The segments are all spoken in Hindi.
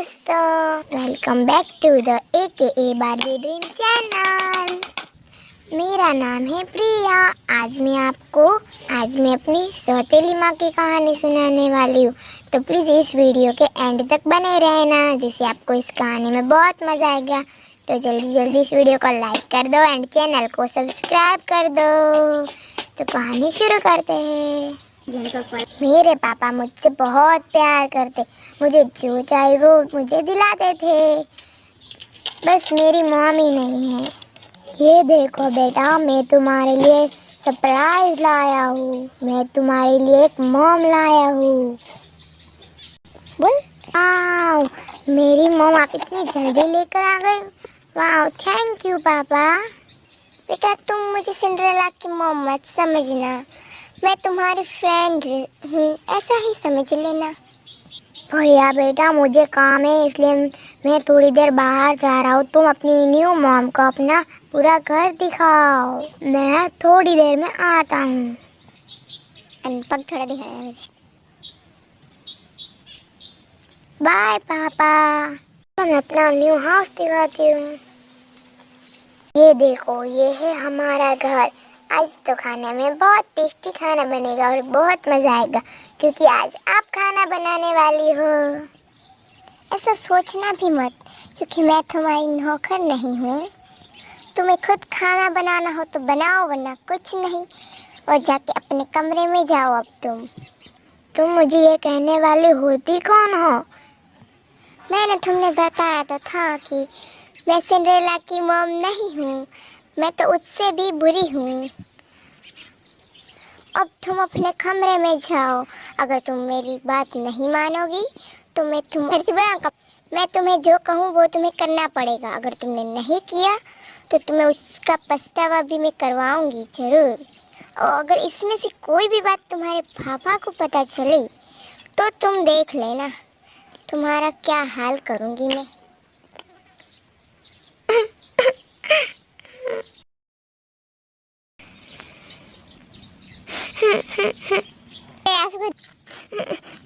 दोस्तों, welcome back to the AKA Barbie dream channel. मेरा नाम है प्रिया। आज मैं अपनी सौतेली माँ की कहानी सुनाने वाली हूँ। तो प्लीज़ इस वीडियो के एंड तक बने रहना, जिससे आपको इस कहानी में बहुत मज़ा आएगा। तो जल्दी जल्दी इस वीडियो को लाइक कर दो एंड चैनल को सब्सक्राइब कर दो। तो कहानी शुरू करते हैं। मेरे पापा मुझसे बहुत प्यार करते, मुझे जो चाहिए वो मुझे दिलाते थे। बस मेरी मम्मी नहीं है। ये देखो बेटा, मैं तुम्हारे लिए सरप्राइज लाया हूँ। मैं तुम्हारे लिए एक मॉम लाया हूँ। बोल, आओ मेरी मॉम, आप इतनी जल्दी लेकर आ गए। वाह, थैंक यू पापा। बेटा, तुम मुझे सिंड्रेला की मॉम मत समझना, मैं तुम्हारी फ्रेंड हूँ, ऐसा ही समझ लेना। भैया बेटा, मुझे काम है इसलिए मैं थोड़ी देर बाहर जा रहा हूँ। तुम अपनी न्यू मॉम को अपना पूरा घर दिखाओ, मैं थोड़ी देर में आता हूँ। अनपढ़ थोड़ा दिखाया। बाय पापा। मैं अपना न्यू हाउस दिखाती हूँ। ये देखो, ये है हमारा घर। आज तो खाने में बहुत टेस्टी खाना बनेगा और बहुत मज़ा आएगा, क्योंकि आज आप खाना बनाने वाली हो। ऐसा सोचना भी मत, क्योंकि मैं तुम्हारी नौकर नहीं हूँ। तुम्हें खुद खाना बनाना हो तो बनाओ, वरना कुछ नहीं, और जाके अपने कमरे में जाओ। अब तुम मुझे ये कहने वाली होती कौन हो? मैंने तुमने बताया तो था कि मैं सिंड्रेला की मॉम नहीं हूँ, मैं तो उससे भी बुरी हूँ। अब तुम अपने कमरे में जाओ। अगर तुम मेरी बात नहीं मानोगी तो मैं तुम्हें जो कहूँ वो तुम्हें करना पड़ेगा। अगर तुमने नहीं किया तो तुम्हें उसका पछतावा भी मैं करवाऊंगी जरूर। और अगर इसमें से कोई भी बात तुम्हारे पापा को पता चली तो तुम देख लेना तुम्हारा क्या हाल करूँगी मैं।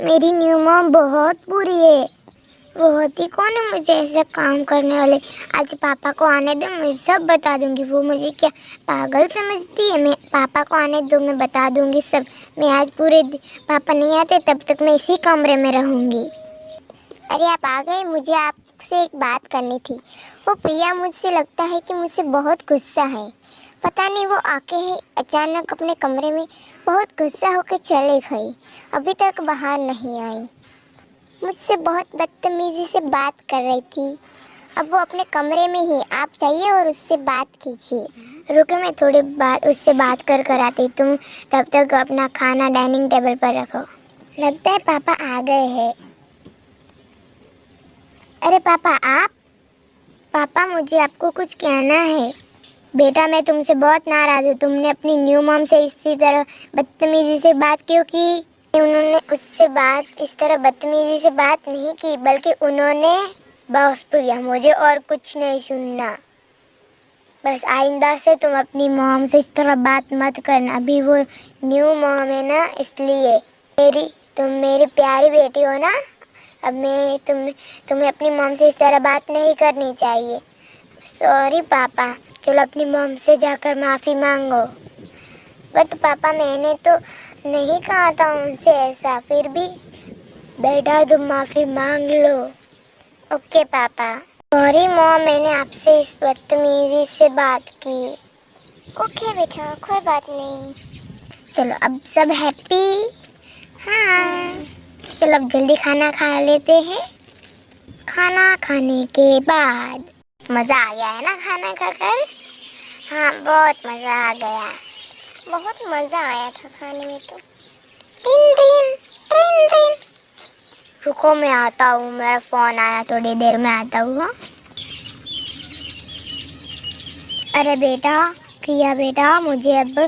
मेरी न्यू मॉम बहुत बुरी है। वो होती कौन है मुझे ऐसा काम करने वाले? आज पापा को आने दो, मैं सब बता दूंगी। वो मुझे क्या पागल समझती है? मैं पापा को आने दो, मैं बता दूंगी सब। मैं आज पापा नहीं आते तब तक मैं इसी कमरे में रहूंगी। अरे आप आ गए, मुझे आपसे एक बात करनी थी। वो प्रिया मुझसे लगता है कि मुझसे बहुत गुस्सा है। पता नहीं वो आके ही अचानक अपने कमरे में बहुत गुस्सा होकर चले गई, अभी तक बाहर नहीं आई। मुझसे बहुत बदतमीजी से बात कर रही थी। अब वो अपने कमरे में ही, आप जाइए और उससे बात कीजिए। रुको, मैं थोड़ी बात उससे बात कर आती। तुम तब तक अपना खाना डाइनिंग टेबल पर रखो। लगता है पापा आ गए हैं। अरे पापा, आप? पापा, मुझे आपको कुछ कहना है। बेटा, मैं तुमसे बहुत नाराज़ हूँ। तुमने अपनी न्यू मॉम से इसी तरह बदतमीजी से बात क्यों की? उन्होंने उससे बात इस तरह बदतमीजी से बात नहीं की, बल्कि उन्होंने बॉस प्रिया, मुझे और कुछ नहीं सुनना। बस आइंदा से तुम अपनी मॉम से इस तरह बात मत करना। अभी वो न्यू मॉम है ना, इसलिए। तुम मेरी प्यारी बेटी हो ना। अब तुम्हें अपनी मॉम से इस तरह बात नहीं करनी चाहिए। सॉरी पापा। चलो अपनी मॉम से जाकर माफ़ी मांगो। बट पापा, मैंने तो नहीं कहा था उनसे ऐसा। फिर भी बेटा, तुम माफ़ी मांग लो। ओके पापा। सॉरी मॉम, मैंने आपसे इस बदतमीजी से बात की। ओके बेटा, कोई बात नहीं। चलो अब सब हैप्पी? हाँ। चलो अब जल्दी खाना खा लेते हैं। खाना खाने के बाद मज़ा आ गया है ना खाना खाकर? हाँ, बहुत मज़ा आ गया। बहुत मज़ा आया था खाने में तो। Tin tin tin tin. रुको, मैं आता हूँ, मेरा फ़ोन आया, थोड़ी देर में आता हूँ। हाँ? अरे बेटा, प्रिया बेटा, मुझे अब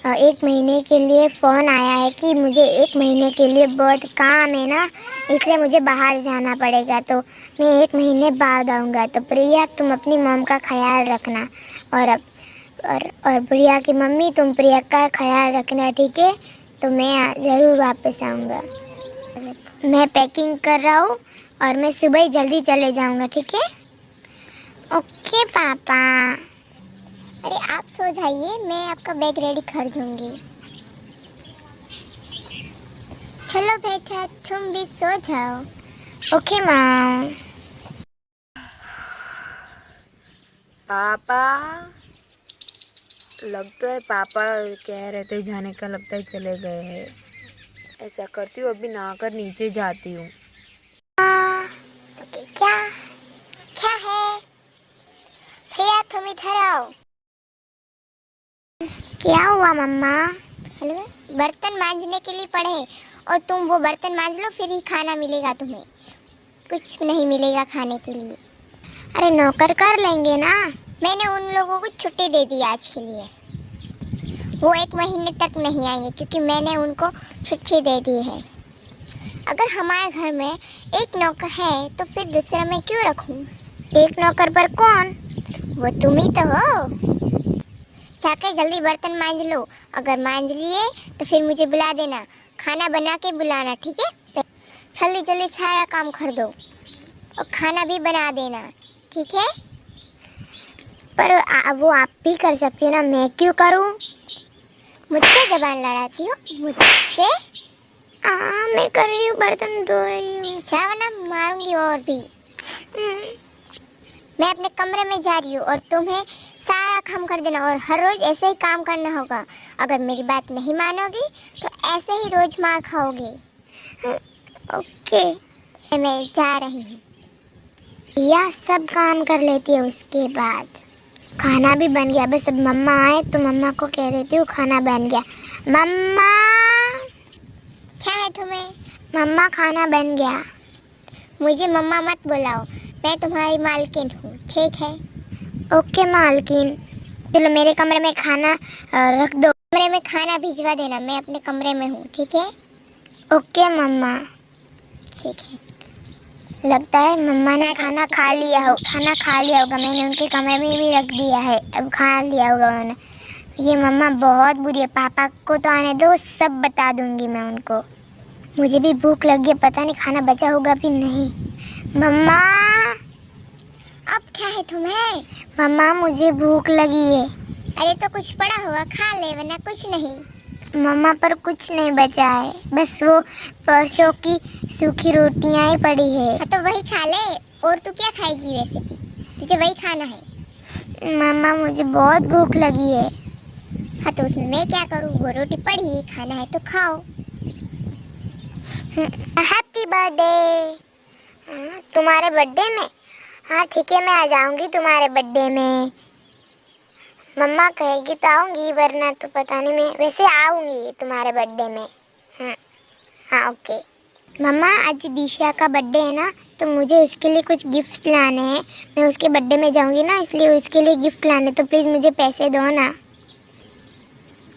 1 महीने के लिए फ़ोन आया है कि मुझे 1 महीने के लिए बहुत काम है ना, इसलिए मुझे बाहर जाना पड़ेगा। तो मैं 1 महीने बाद आऊँगा। तो प्रिया, तुम अपनी मॉम का ख्याल रखना। और प्रिया की मम्मी, तुम प्रिया का ख्याल रखना, ठीक है? तो मैं ज़रूर वापस आऊँगा। मैं पैकिंग कर रहा हूँ और मैं सुबह ही जल्दी चले जाऊंगा, ठीक है? ओके पापा। अरे आप सो जाइए, मैं आपका बैग रेडी कर दूंगी। चलो बेटा, तुम भी सो जाओ। Okay mom. पापा, लगता है पापा कह रहे थे जाने का, लगता है चले गए हैं। ऐसा करती हूँ, अभी नहाकर नीचे जाती हूँ। क्या क्या है भैया, तुम इधर आओ। क्या हुआ मम्मा? हेलो, बर्तन मांजने के लिए पड़े और तुम वो बर्तन मांज लो, फिर ही खाना मिलेगा तुम्हें। कुछ नहीं मिलेगा खाने के लिए। अरे नौकर कर लेंगे ना। मैंने उन लोगों को छुट्टी दे दी आज के लिए। वो 1 महीने तक नहीं आएंगे क्योंकि मैंने उनको छुट्टी दे दी है। अगर हमारे घर में एक नौकर है तो फिर दूसरा मैं क्यों रखूं? एक नौकर पर कौन? वो तुम ही तो हो। जाकर जल्दी बर्तन मांज लो। अगर मांज लिए तो फिर मुझे बुला देना, खाना बना के बुलाना, ठीक है? जल्दी जल्दी सारा काम कर दो और खाना भी बना देना, ठीक है? पर वो आप भी कर सकती हो ना, मैं क्यों करूं? मुझसे जबान लड़ाती हो? मुझसे? मैं कर रही हूँ, बर्तन धो रही हूँ। वरना मारूंगी और भी। मैं अपने कमरे में जा रही हूँ और तुम्हें सारा काम कर देना और हर रोज ऐसे ही काम करना होगा। अगर मेरी बात नहीं मानोगी तो ऐसे ही रोज मार खाओगे। ओके, मैं जा रही हूँ। यह सब काम कर लेती है, उसके बाद खाना भी बन गया। बस अब मम्मा आए तो मम्मा को कह देती हूँ खाना बन गया। मम्मा, क्या है तुम्हें? मम्मा खाना बन गया। मुझे मम्मा मत बुलाओ, मैं तुम्हारी मालकिन हूँ, ठीक है? ओके मालकिन। चलो मेरे कमरे में खाना रख दो। कमरे में खाना भिजवा देना, मैं अपने कमरे में हूँ, ठीक है? ओके मम्मा। ठीक है। लगता है मम्मा ने खाना खा लिया होगा। मैंने उनके कमरे में भी रख दिया है, अब खा लिया होगा उन्होंने। ये मम्मा बहुत बुरी है, पापा को तो आने दो, सब बता दूंगी मैं उनको। मुझे भी भूख लगी है, पता नहीं खाना बचा होगा भी नहीं। मम्मा, अब क्या है तुम्हें? मम्मा मुझे भूख लगी है। अरे तो कुछ पड़ा होगा, खा ले, वरना कुछ नहीं। मम्मा पर कुछ नहीं बचा है, बस वो परसों की सूखी रोटियां ही पड़ी है। हाँ तो वही खा ले, और तू क्या खाएगी? वैसे भी तुझे वही खाना है। मम्मा मुझे बहुत भूख लगी है। हाँ तो उसमें मैं क्या करूँ, वो रोटी पड़ी है, खाना है तो खाओ। Happy birthday. तुम्हारे बर्थडे में? हाँ ठीक है, मैं आ जाऊंगी तुम्हारे बर्थडे में। मम्मा कहेगी तो आऊंगी, वरना तो पता नहीं। मैं वैसे आऊंगी तुम्हारे बर्थडे में। हाँ ओके। मम्मा आज दिशा का बर्थडे है ना, तो मुझे उसके लिए कुछ गिफ्ट लाने हैं। मैं उसके बर्थडे में जाऊंगी ना, इसलिए उसके लिए गिफ्ट लाने, तो प्लीज़ मुझे पैसे दो ना।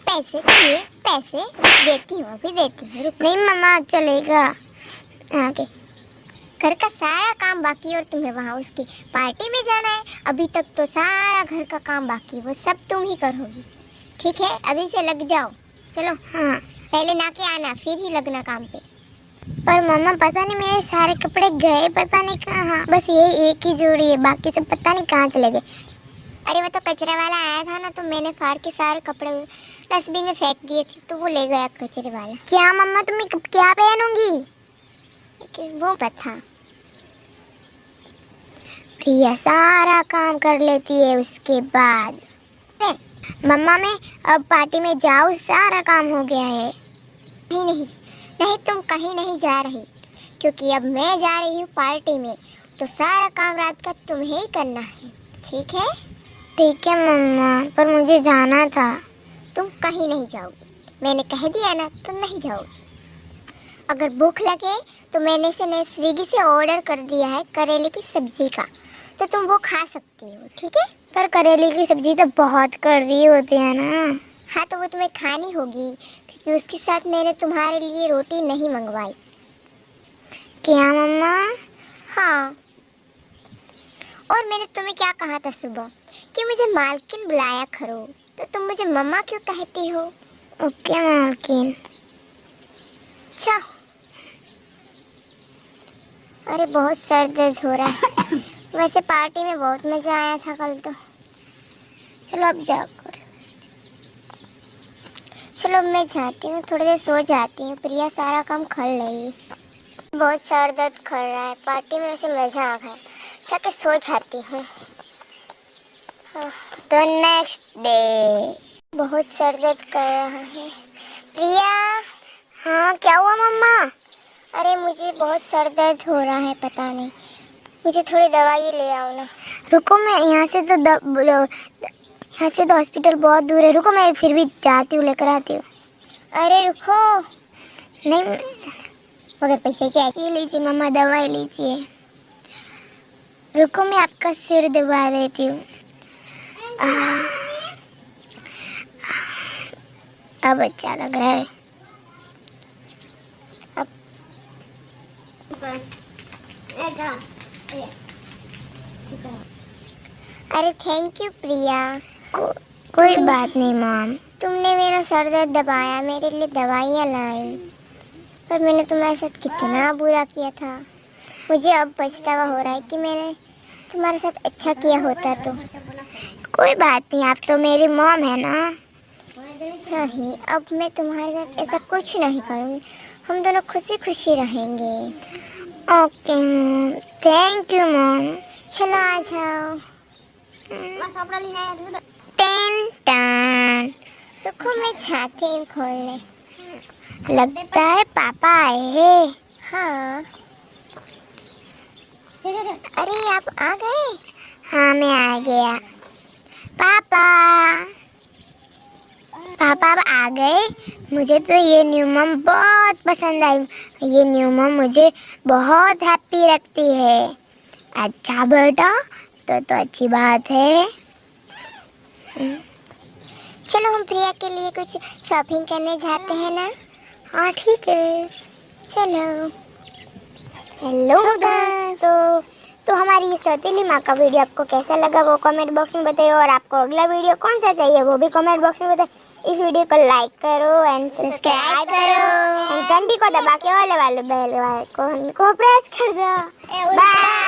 पैसे चाहिए? पैसे देती हूँ, अभी देती हूँ। नहीं मम्मा चलेगा। ओके। घर का सारा काम बाकी है और तुम्हें वहाँ उसकी पार्टी में जाना है। अभी तक तो सारा घर का काम बाकी है, वो सब तुम ही करोगी, ठीक है? अभी से लग जाओ, चलो। हाँ पहले ना के आना, फिर ही लगना काम पे। पर मम्मा पता नहीं मेरे सारे कपड़े गए, पता नहीं कहाँ। बस ये एक ही जोड़ी है, बाकी सब पता नहीं कहाँ चले गए। अरे वो तो कचरे वाला आया था ना, तो मैंने फाड़ के सारे कपड़े डस्टबिन में फेंक दिए थे, तो वो ले गया कचरे वाला। क्या मम्मा, तुम्हें क्या पहनूंगी? वो पता। प्रिया सारा काम कर लेती है, उसके बाद मम्मा मैं अब पार्टी में जाऊँ, सारा काम हो गया है। नहीं तुम कहीं नहीं जा रही, क्योंकि अब मैं जा रही हूँ पार्टी में, तो सारा काम रात का तुम्हें ही करना है, ठीक है? ठीक है मम्मा, पर मुझे जाना था। तुम कहीं नहीं जाओगी, मैंने कह दिया ना, तुम नहीं जाओगी। अगर भूख लगे तो मैंने स्विगी से ऑर्डर कर दिया है करेले की सब्जी का, तो तुम वो खा सकती हो, ठीक है? पर करेले की सब्जी तो बहुत कड़वी होती है ना। हाँ तो वो तुम्हें खानी होगी, क्योंकि उसके साथ मैंने तुम्हारे लिए रोटी नहीं मंगवाई। क्या मम्मा? हाँ, और मैंने तुम्हें क्या कहा था सुबह कि मुझे मालकिन बुलाया करो, तो तुम मुझे मम्मा क्यों कहती हो? ओके मालकिन। अच्छा अरे बहुत सर दर्द हो रहा है। वैसे पार्टी में बहुत मज़ा आया था कल तो। चलो अब जाकर, चलो अब मैं जाती हूँ, थोड़ी देर सो जाती हूँ। प्रिया सारा काम कर लेगी। बहुत सर दर्द कर रहा है, पार्टी में वैसे मज़ा आ गया, जाके सो जाती हूँ। The next day. बहुत सर दर्द कर रहा है। प्रिया। हाँ क्या हुआ मम्मा? अरे मुझे बहुत सर दर्द हो रहा है, पता नहीं, मुझे थोड़ी दवाई ले आओ ना। रुको, मैं यहाँ से तो हॉस्पिटल बहुत दूर है। रुको, मैं फिर भी जाती हूँ, लेकर आती हूँ। अरे रुको, नहीं मगर पैसे क्या? ये लीजिए मम्मा, दवाई लीजिए। रुको, मैं आपका सिर दबा देती हूँ। अब अच्छा लग रहा है। अब अरे थैंक यू प्रिया। कोई बात नहीं मॉम, तुमने मेरा सर दर्द दबाया, मेरे लिए दवाइयाँ लाई, पर मैंने तुम्हारे साथ कितना बुरा किया था। मुझे अब पछतावा हो रहा है कि मैंने तुम्हारे साथ अच्छा किया होता तो। कोई बात नहीं, आप तो मेरी मॉम है ना। नहीं, अब मैं तुम्हारे साथ ऐसा कुछ नहीं करूँगी, हम दोनों खुशी खुशी रहेंगे। Okay mom, thank you mom. चलो आ जाओ। टेन टन। रुको, मैं छाती हूँ खोलने। लगता है पापा आए हैं। हाँ। अरे आप आ गए? हाँ मैं आ गया। पापा पापा आप आ गए? मुझे तो ये न्यू मॉम बहुत पसंद आई। ये न्यू मॉम मुझे बहुत हैप्पी रखती है। अच्छा बेटा, तो अच्छी बात है। चलो हम प्रिया के लिए कुछ शॉपिंग करने जाते हैं ना। हाँ ठीक है, चलो। हेलो दोस्तों, तो हमारी इस सौतेली माँ का वीडियो आपको कैसा लगा वो कमेंट बॉक्स में बताइए, और आपको अगला वीडियो कौन सा चाहिए वो भी कमेंट बॉक्स में बताइए। इस वीडियो को लाइक करो एंड सब्सक्राइब करो, घंटी को दबा के वाले बेल आइकन को प्रेस कर दो। बाय।